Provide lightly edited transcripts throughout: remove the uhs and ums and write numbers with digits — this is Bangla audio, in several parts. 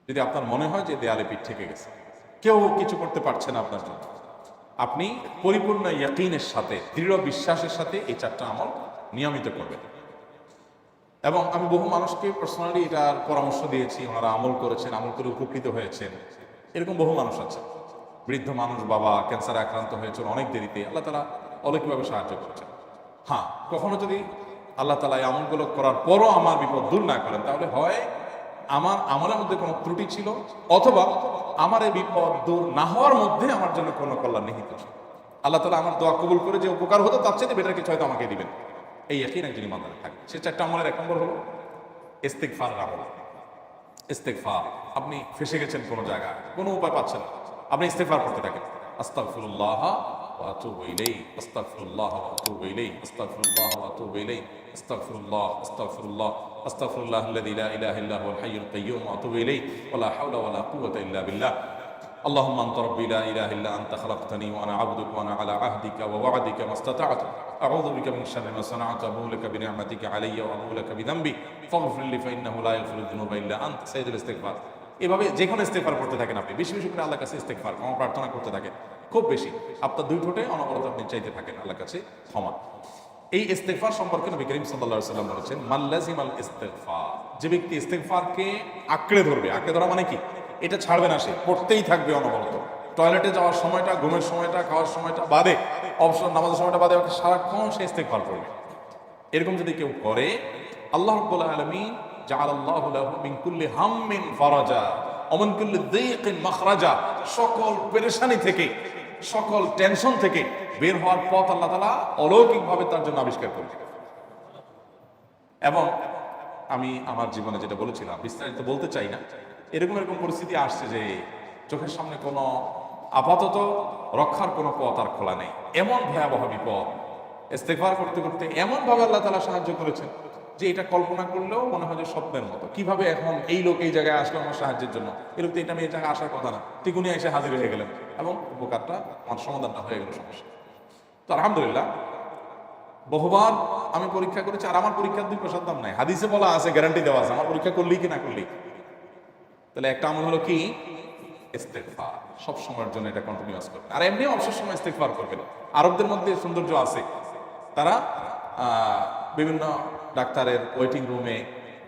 যদি আপনার মনে হয় যে দেয়ালে পিঠ থেকে গেছে, কেউ কিছু করতে পারছে না আপনার জন্য, আপনি পরিপূর্ণ ইয়াকিনের সাথে, দৃঢ় বিশ্বাসের সাথে এই 4টা আমল নিয়মিত করবেন। এবং আমি বহু মানুষকে পার্সোনালি এটার পরামর্শ দিয়েছি, ওনারা আমল করেছেন, আমল করে উপকৃত হয়েছেন। এরকম বহু মানুষ আছে। বৃদ্ধ মানুষ, বাবা ক্যান্সারে আক্রান্ত হয়েছেন অনেক দেরিতে, আল্লাহ তাআলা অলৌকিকভাবে সাহায্য করেছেন। হ্যাঁ, কখনো যদি আল্লাহ তাআলা এই আমলগুলো করার পরও আমার বিপদ দূর না করেন, তাহলে হয় আমার আমলের মধ্যে কোনো ত্রুটি ছিল, অথবা আমার এই বিপদ দূর না হওয়ার মধ্যে আমার জন্য কোনো কল্যাণ নিহিত ছিল। আল্লাহ তাআলা আমার দোয়া কবুল করে যে উপকার হতো তার চেয়ে বেটার কিছু হয়তো আমাকে দিবেন, এই ইয়াকিন একজন ইমানদারের থাকে। সে 4টা আমলের 1 নম্বর হলো ইস্তেগফারের আমল। ইস্তেগফার, আপনি ফেসে গেছেন কোনো জায়গায়, কোনো উপায় পাচ্ছেন না, আপনি ইস্তেগফার করতে থাকেন। আস্তাগফিরুল্লাহ ওয়া আতুবু ইলাইহি, আস্তাগফিরুল্লাহ ওয়া আতুবু ইলাইহি, আস্তাগফিরুল্লাহ ওয়া আতুবু ইলাইহি, আস্তাগফিরুল্লাহ, আস্তাগফিরুল্লাহ, আস্তাগফিরুল্লাহাল্লাযী লা ইলাহা ইল্লা হুয়াল হাইয়ুল কাইয়্যুম ওয়া আতুবু ইলাইহি ওয়া লা হাওলা ওয়া লা কুওয়াতা ইল্লা বিল্লাহ। اللهم انت ربي لا اله الا انت خلقتني وانا عبدك وانا على عهدك ووعدك ما استطعت اعوذ بك من شر ما صنعت ابوء لك بنعمتك علي وابوء لك بذنبي فاغفر لي فانه لا يغفر الذنوب الا انت سيد الاستغفار। এভাবে যে কোনো ইস্তেগফার করতে থাকেন, আপনি বেশি বেশি করে আল্লাহর কাছে ইস্তেগফার ক্ষমা প্রার্থনা করতে থাকেন, খুব বেশি আপনার 2 ঠোঁটে অনবরত আপনি চাইতে থাকেন আল্লাহর কাছে ক্ষমা। এই ইস্তেগফার সম্পর্কে নবী করিম সাল্লাল্লাহু আলাইহি ওয়াসাল্লাম বলেছেন, মাল্লাজিমাল ইস্তেগফার, যে ব্যক্তি ইস্তেগফারকে আঁকড়ে ধরবে, আঁকড়ে ধরা মানে কি, এটা ছাড়বে না, সে পড়তেই থাকবে অনবরত। টয়লেটে যাওয়ার সময়টা, ঘুমের সময়টা, খাওয়ার সময়টা বাদে, অবসর নামাজের সময়টা বাদে, ওকে সারাক্ষণ সে ইস্তেগফার করবে। এরকম যদি কেউ করে, আল্লাহ রাব্বুল আলামিন জাআলাল্লাহু লাহু মিন কুল্লি হাম্মিন ফারাজা ওয়া মিন কুল্লি যায়কিন মাখরাজা, সকল পেরেশানি থেকে, সকল টেনশন থেকে বের হওয়ার পথ আল্লাহ তাআলা অলৌকিকভাবে তার জন্য আবিষ্কার করবে। এবং আমি আমার জীবনে যেটা বলেছিলাম, বিস্তারিত বলতে চাই না, এরকম পরিস্থিতি আসছে যে চোখের সামনে কোনো আপাতত রক্ষার কোনো পথ আর খোলা নেই, এমন ভয়াবহ বিপদ। ইস্তেগফার করতে করতে এমন ভাবে আল্লাহ তাআলা সাহায্য করেছেন যে এটা কল্পনা করলেও মনে হয় যে স্বপ্নের মতো। কিভাবে এখন এই লোক এই জায়গায় আসলো আমার সাহায্যের জন্য, এরকম তো এটা আমি এই জায়গায় আসার কথা না, ঠিকুনি এসে হাজির হয়ে গেলেন এবং উপকারটা, আমার সমাধানটা হয়ে গেল সমস্যা। তো আলহামদুলিল্লাহ, বহুবার আমি পরীক্ষা করেছি, আর আমার পরীক্ষার 2 পয়সার দাম নাই। হাদিসে বলা আছে, গ্যারান্টি দেওয়া আছে, আমার পরীক্ষা করলেই কি না করলেই। তাহলে একটা আমল হলো কি, ইস্তেগফার। সব সময়ের জন্য এটা কন্টিনিউয়াস করবেন, আর এমনিও অবসর সময় ইস্তেগফার করবেন। আরবদের মধ্যে সৌন্দর্য আছে, তারা বিভিন্ন ডাক্তারের ওয়েটিং রুমে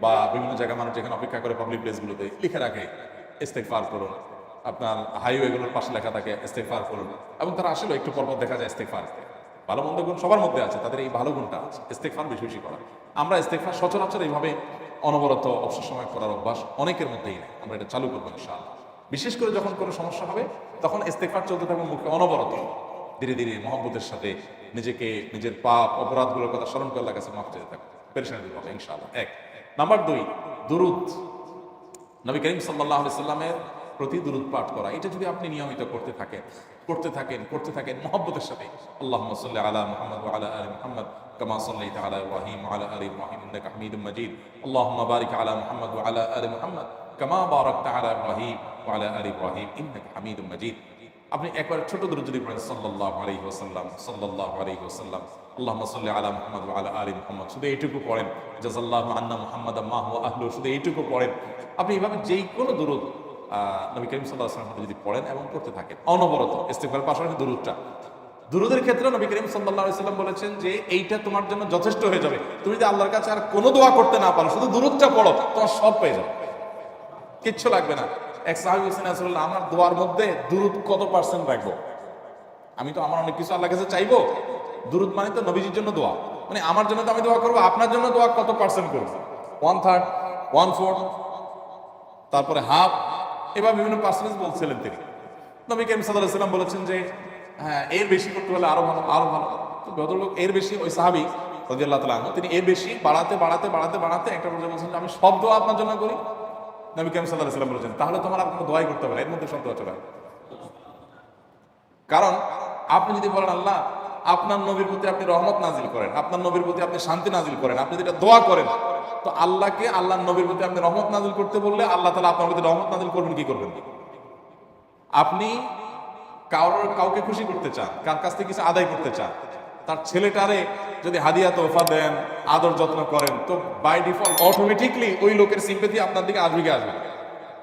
বা বিভিন্ন জায়গায় মানুষ যেখানে অপেক্ষা করে পাবলিক প্লেসগুলোতে লিখে রাখে ইস্তেগফার করুন, আপনার হাইওয়েগুলোর পাশে লেখা থাকে ইস্তেগফার করুন, এবং তারা আসলে একটু পরপর দেখা যায় ইস্তেগফার। ভালো মন্দ গুণ সবার মধ্যে আছে, তাদের এই ভালো গুণটা আছে, ইস্তেগফার বেশি বেশি করা। আমরা ইস্তেগফার সচরাচর এইভাবে অনবরত অবসর সময় করার অভ্যাস অনেকের মধ্যেই নেই, আমরা এটা চালু করবো ইনশাআল্লাহ। বিশেষ করে যখন কোনো সমস্যা হবে, তখন ইস্তেগফার চলতে থাকবে মুখে অনবরত, ধীরে ধীরে মহব্বতের সাথে নিজেকে, নিজের পাপ অপরাধগুলোর কথা স্মরণ করে আল্লাহর কাছে মাফ চাইতে থাকবে, পেরেশানি দূর হবে ইনশাআল্লাহ। 1 নাম্বার 2, দুরূদ। নবী করিম সাল্লাল্লাহু আলাইহি সাল্লামের প্রতি দুরূদ পাঠ করা, এটা যদি আপনি নিয়মিত করতে থাকেন মহব্বতের সাথে, আল্লাহুম্মা সাল্লি আলা মুহাম্মদ ওয়া আলা আলি মুহাম্মদ কামা সাল্লাইতা আলা ইব্রাহিম ওয়া আলা আলি ইব্রাহিম ইন্নাকা হামিদুম মাজিদ, আল্লাহুম্মা বারিক আলা মুহাম্মদ ওয়া আলা আলি মুহাম্মদ কামা বারাকতা আলা ইব্রাহিম ওয়া আলা আলি ইব্রাহিম ইন্নাকা হামিদুম মাজিদ। আপনি একবার ছোট দুরূদ যদি পড়েন, সাল্লাল্লাহু আলাইহি ওয়াসাল্লাম, সাল্লাল্লাহু আলাইহি ওয়াসাল্লাম, আল্লাহুম্মা সাল্লি আলা মুহাম্মদ ওয়া আলা আলি মুহাম্মদ, শুধু এইটুকু পড়েন। জাযাল্লাহু আন্না মুহাম্মাদাম মা হুয়া আহলু, শুধু এইটুকু পড়েন। আপনি এইভাবে যেই কোনো দুরূদ নবী করিম সাল্লাল্লাহু আলাইহি ওয়াসাল্লাম যদি পড়েন এবং করতে থাকেন অনবরত, ইস্তেগফারের পাশাপাশি দুরূদের ক্ষেত্রে নবী করিম সাল্লাল্লাহু আলাইহি ওয়াসাল্লাম বলেছেন যে এইটা তোমার জন্য যথেষ্ট হয়ে যাবে। তুমি যদি আল্লাহর কাছে আর কোনো দোয়া করতে না পারো, শুধু দুরূদটা পড়ো, তোমার সব পেয়ে যাবে, কিচ্ছু লাগবে না। এক সাহাবী বলেছেন, রাসূলুল্লাহ, আমার দোয়ার মধ্যে দুরূদ কত পার্সেন্ট রাখবো? আমি তো আমার অনেক কিছু আল্লাহর কাছে চাইবো, দুরূদ মানে তো নবীজির জন্য দোয়া, মানে আমার জন্য তো আমি দোয়া করবো, আপনার জন্য দোয়া কত পার্সেন্ট করবো? 1/3, 1/4, তারপরে হাফ, এবার বিভিন্ন পার্সেন্টেজ বলছিলেন তিনি। নবী করিম সাল্লাল্লাহু আলাইহি ওয়াসাল্লাম বলেছেন যে হ্যাঁ, এর বেশি করতে হলে আরো ভালো, আরো ভালো। তো ভদ্রলোক এর বেশি, ওই সাহাবী রাদিয়াল্লাহু তাআলা আনহু, তিনি এর বেশি বাড়াতে একটা পর্যায়ে বলছেন যে আমি সব দোয়া আপনার জন্য করি। নবী করিম সাল্লাল্লাহু আলাইহি ওয়াসাল্লাম বলেছেন তাহলে তোমার আর কোনো দোয়াই করতে হবে না, এর মধ্যে সব দোয়া চলে আসবে। কারণ আপনি যদি বলেন আল্লাহ আপনার নবীর প্রতি আপনি রহমত নাজিল করেন, আপনার নবীর প্রতি আপনি শান্তি নাজিল করেন, আপনি যেটা দোয়া করেন, তো আল্লাহকে আল্লাহর নবীর প্রতি আপনি রহমত নাজিল করতে বললে আল্লাহ তাআলা আপনার প্রতি রহমত নাজিল করবেন কি করবেন? আপনি কাউকে খুশি করতে চান, কার কাছ থেকে কিছু আদায় করতে চান, তার ছেলেটারে যদি হাদিয়া তোহফা দেন, আদর যত্ন করেন, তো বাই ডিফল্ট অটোমেটিকলি ওই লোকের সিম্পেথি আপনার দিকে আসবে কি আসবে?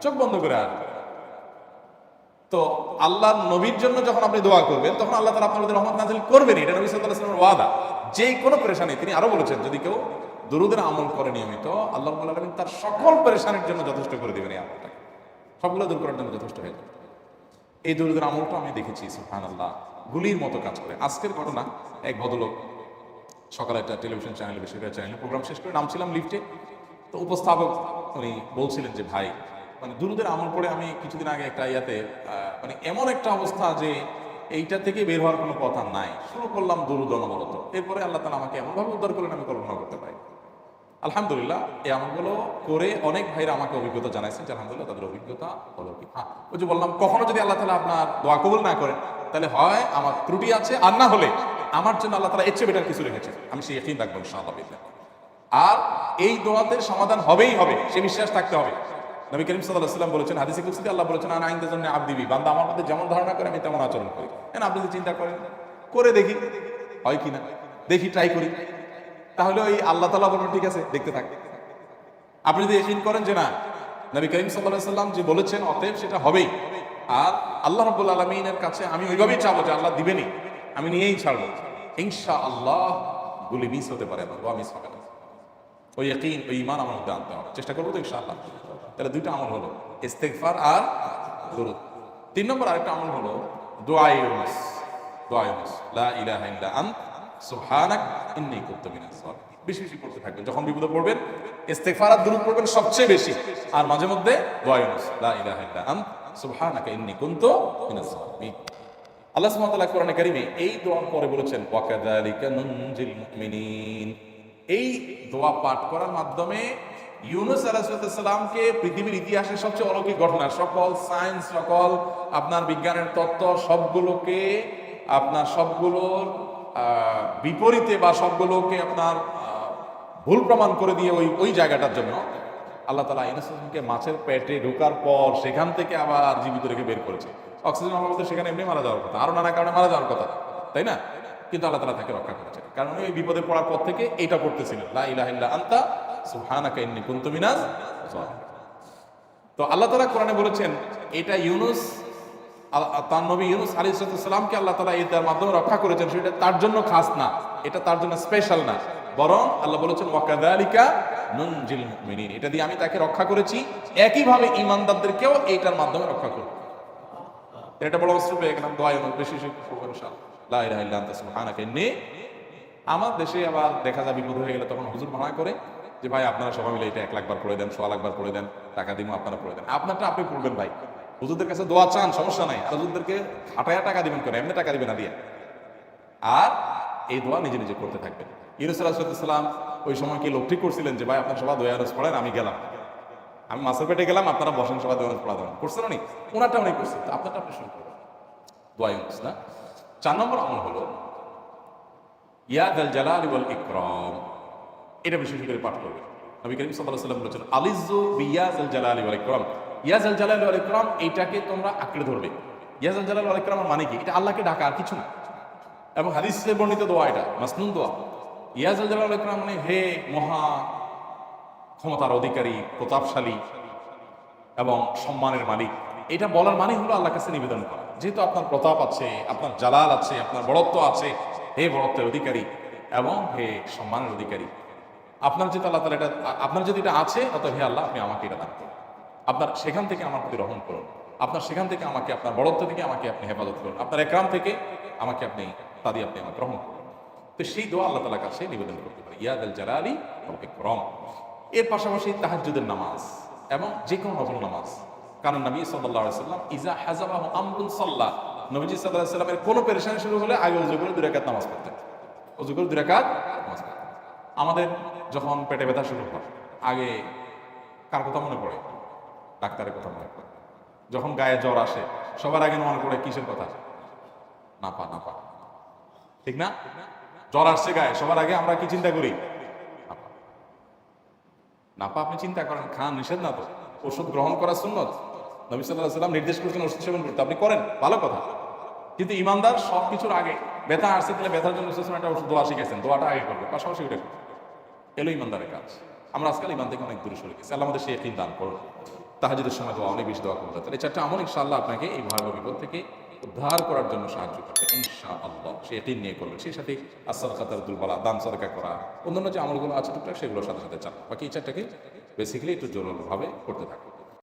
চোখ বন্ধ করে আসবে। তো আল্লাহর নবীর জন্য যখন আপনি দোয়া করবেন তখন আল্লাহ তাআলা আপনার প্রতি রহমত নাযিল করবেন, এটা নবী সাল্লাল্লাহু আলাইহি ওয়াসাল্লামের ওয়াদা। যে কোনো পেরেশানি, তিনি আরো বলেছেন যদি কেউ দুরূদের আমল করে নিয়মিত, আল্লাহ রাব্বুল আলামিন তার সকল পেরেশানির জন্য যথেষ্ট করে দিবেন। এই আমলটাকে সবগুলো দূর করার জন্য যথেষ্ট হয়ে যাবে। এই দুরূদের আমলটা আমি দেখেছি সুবহানাল্লাহ গুলির মতো কাজ করে। আজকের ঘটনা, এক ভদ্রলোক সকালে একটা টেলিভিশন চ্যানেলে, বেশিরভাগ চ্যানেলে প্রোগ্রাম শেষ করে নামছিলাম লিফটে, তো উপস্থাপক উনি বলছিলেন যে ভাই মানে দুরূদের আমল করে আমি কিছুদিন আগে একটা ইয়াতে মানে এমন একটা অবস্থা যে এইটা থেকে বের হওয়ার কোনো পথ আর নাই, শুরু করলাম দুরূদ অনবরত, এরপরে আল্লাহ তাআলা আমাকে এমনভাবে উদ্ধার করলেন আমি কল্পনা করতে পারি। আলহামদুলিল্লাহ এই আমলগুলো করে অনেক ভাইরা আমাকে অভিজ্ঞতা জানাইছেন যে আলহামদুলিল্লাহ তাদের অভিজ্ঞতা হলো কি। হ্যাঁ, ওই যে বললাম কখনো যদি আল্লাহ তাআলা আপনার দোয়া কবুল না করেন তাহলে হয় আমার ত্রুটি আছে, আর না হলে আমার জন্য আল্লাহ তাআলা এর চেয়ে বেটার কিছু রেখেছেন, আমি সেই ইয়াকিন রাখবো ইনশাআল্লাহ। আর এই দোয়াদের সমাধান হবেই হবে, সে বিশ্বাস থাকতে হবে। নবী করিম সাল্লাল্লাহু আলাইহি ওয়াসাল্লাম বলেছেন, হাদিসে কুদসিতে আল্লাহ বলেছেন, আনা ইনদা জন্নি আবদি বি, বান্দা আমার মধ্যে যেমন ধারণা করে আমি তেমন আচরণ করি। আপনি যদি চিন্তা করেন করে দেখি হয় কিনা, দেখি ট্রাই করি, তাহলে ওই আল্লাহ তাআলা বলবেন ঠিক আছে দেখতে থাক। আপনি যদি ইয়াকিন করেন যে না নবী করিম সাল্লাল্লাহু আলাইহি ওয়াসাল্লাম যে বলেছেন অতএব সেটা হবেই, আর আল্লাহ রাব্বুল আলামিনের কাছে আমি ওইভাবেই চাবো যে আল্লাহ দিবেনই, আমি নিয়েই ছাড়বো, ইনশাআল্লাহ গুলি মিস হতে পারে না, দোয়া মিস হবে না। ওই ইয়াকিন, ওই ঈমান আমার মধ্যে আনতে হবে, চেষ্টা করবো তো ইনশাআল্লাহ। তাহলে দুইটা আমল হলো, ইস্তেগফার আর দুরূদ। 3 নম্বর আরেকটা আমল হলো দোয়া ইউনুস। দোয়া ইউনুস, লা ইলাহা ইল্লা আন্ত সুবহানাক ইন্নী কুনতু মিনাজ জালিমিন। বেশি বেশি পড়তে থাকবেন, যখন বিপদে পড়বেন ইস্তেগফার আর দুরূদ পড়বেন সবচেয়ে বেশি, আর মাঝে মধ্যে দোয়া ইউনুস, লা ইলাহা ইল্লা আন্ত সুবহানাকা ইন্নী কুনতু মিনাজ জালিমিন। আল্লাহ সুবহানাহু ওয়া তাআলা কোরআনে কারীমে এই দোয়ার পরে বলেছেন, ওয়া কাযালিকা নুনজিল মুমিনিন। এই দোয়া পাঠ করার মাধ্যমে ইউনুস আলাইহিস সালামকে পৃথিবীর ইতিহাসের সবচেয়ে অলৌকিক ঘটনা, সকল সায়েন্স, সকল আপনার বিজ্ঞানের তত্ত্ব সবগুলোকে আপনার সবগুলোর বিপরীতে বা সবগুলোকে আপনার ভুল প্রমাণ করে দিয়ে ওই জায়গাটার জন্য আল্লাহ তাআলা ইউনুস আলাইহিসকে মাছের পেটে ঢোকার পর সেখান থেকে আবার জীবিত রেখে বের করেছে। অক্সিজেন অভাবে সেখানে এমনি মারা যাওয়ার কথা, আরো নানা কারণে মারা যাওয়ার কথা, তাই না? কিন্তু আল্লাহ তাআলা তাকে রক্ষা করেছেন, কারণ ওই বিপদে পড়ার পর থেকে এইটা পড়তেছিলেন, লা ইলাহা ইল্লা আনতা সুবহানাকা ইন্নী কুনতু মিনাজ জালিমিন। তো আল্লাহ তাআলা কোরআনে বলেছেন এটা ইউনুস, তার নবী ইউনুস আলাইহিস সালামকে আল্লাহ তাআলা এটার মাধ্যমে রক্ষা করেছেন, সেটা তার জন্য খাস না, এটা তার জন্য স্পেশাল না, বরং আল্লাহ বলেছেন ওয়া কাযালিকা নুনজিল মুমিনিন, এটা দিয়ে আমি তাকে রক্ষা করেছি, একইভাবে ঈমানদারদেরকেও এইটার মাধ্যমে রক্ষা করব। এটা বড় অস্ত্র পেয়ে গেলাম, দোয়া ইউনুস বেশি বেশি করবেন ইনশাআল্লাহ, লা ইলাহা ইল্লা আনতা সুবহানাকা ইন্নী। আমার দেশে আবার দেখা যায় বিপদ হয়ে গেলে তখন হুজুর মানা করে যে ভাই আপনারা সবাই মিলে এটা 1 লাখ বার পড়ে দেন, 100 লাখ বার পড়ে দেন, টাকা দিমু আপনারা পড়ে দেন। আপনারটা আপনি পড়বেন ভাই, হুজুরদের কাছে দোয়া চান সমস্যা নাই, আর হুজুরদেরকে হাঁটায়া টাকা দিবেন কেন, এমনি টাকা দিবেন না দিয়ে। আর এই দোয়া নিজে নিজে করতে থাকবেন। ইউনুস আলাইহিস সালাম ওই সময় কি লোক ঠিক করছিলেন যে ভাই আপনারা সবাই দোয়া ইউনুস পড়েন, আমি গেলাম, আমি মাছের পেটে গেলাম, আপনারা বসেন সবাই দোয়া ইউনুস পড়া দেবেন, করছেন উনি? ওনারটা উনি করছেন, তো আপনারটা আপনি শুরু করবেন, দোয়া ইউনুস না। 4 নম্বর আমল হলো ইয়া যাল জালালি ওয়াল ইকরাম, এটা বিশেষ করে পাঠ করবেন। নবী করিম সাল্লাল্লাহু আলাইহি ওয়াসাল্লাম বলেছেন, আলিযু বিয়া যাল জালালি ওয়াল ইকরাম, ইয়া যাল জালালি ওয়াল ইকরাম, এইটাকে তোমরা আঁকড়ে ধরবে। ইয়া যাল জালালি ওয়াল ইকরাম মানে কি? এটা আল্লাহকে ডাকা, আর কিছু না, এবং হাদিসে বর্ণিত দোয়া, এটা মাসনুন দোয়া। ইয়া যাল জালালি ওয়াল ইকরাম মানে হে মহা ক্ষমতার অধিকারী, প্রতাপশালী এবং সম্মানের মালিক, এটা বলার মানে হলো আল্লাহর কাছে নিবেদন করা, যেহেতু আপনার প্রতাপ আছে, আপনার জালাল আছে, আপনার বড়ত্ব আছে, হে বড়ত্বের অধিকারী এবং হে সম্মানের অধিকারী, আপনার যেহেতু আল্লাহ তাআলা এটা, আপনার যদি এটা আছে অতএব হে আল্লাহ আপনি আমাকে এটা দান করুন, আপনার সেখান থেকে আমার প্রতি রহম করুন, আপনার সেখান থেকে আমাকে, আপনার বড়ত্ব থেকে আমাকে আপনি হেফাজত করুন, আপনার একরাম থেকে আমাকে আপনি তাদি আপনি আমাকে রহম করুন। তো সেই দোয়া আল্লাহ তাআলার কাছে নিবেদন করতে পারে, ইয়া যাল জালালি ওয়াল ইকরাম। এর পাশাপাশি তাহাজ্জুদের নামাজ এবং যে কোনো নফল নামাজ, কারণ নবী সাল্লাল্লাহু আলাইহি ওয়াসাল্লাম ইজা হাযাবাহু আমরুন সাল্লা, নবীজি সাল্লাল্লাহু আলাইহি ওয়াসাল্লামের কোনো পেরেশানি শুরু হলে আগে ওযু করে 2 রাকাত নামাজ পড়তেন, ওযু করে 2 রাকাত নামাজ পড়তেন। আমাদের যখন পেটে ব্যথা শুরু হয় আগে কার কথা মনে পড়ে? ডাক্তারের কথা মনে পড়ে। যখন গায়ে জ্বর আসে সবার আগে মনে পড়ে কিসের কথা? নাপা, নাপা, ঠিক না? জ্বর আসছে গায়ে, সবার আগে আমরা কি চিন্তা করি? নাপা। নাপা আপনি চিন্তা করেন, খান, নিষেধ না তো, ওষুধ গ্রহণ করা সুন্নত, নবী সাল্লাল্লাহু আলাইহি ওয়াসাল্লাম নির্দেশ করেছেন ওষুধ সেবন করতে, আপনি করেন, ভালো কথা। কিন্তু ইমানদার সবকিছুর আগে ব্যথা আসছে, তাহলে ব্যথার জন্য একটা ওষুধ দোয়া শিখেছেন, দোয়াটা আগে করবে, পাশাপাশি ওটা করবে, এলো ইমানদারের কাজ। আমরা আজকাল ইমান থেকে অনেক দূরে সরে গেছি, আল্লাহ আমাদের সেই ইয়াকিন দান করুন। তাহাজ্জুদের সময় দোয়া অনেক বেশি দোয়া করতে। তাহলে এই 4টা আমল ইনশাআল্লাহ আপনাকে এই ভয়াবহ বিপদ থেকে উদ্ধার করার জন্য সাহায্য করবে ইনশাআল্লাহ। সে ইয়াকিন নিয়ে করবেন। সেই সাথে as-সাদাকাতুল বালা, দান সদকা করা, অন্যান্য যে আমলগুলো আছে টুকটাক সেগুলোর সাথে সাথে চালান। বাকি এই 4টাকে বেসিক্যালি একটু জোরালোভাবে করতে থাকুন।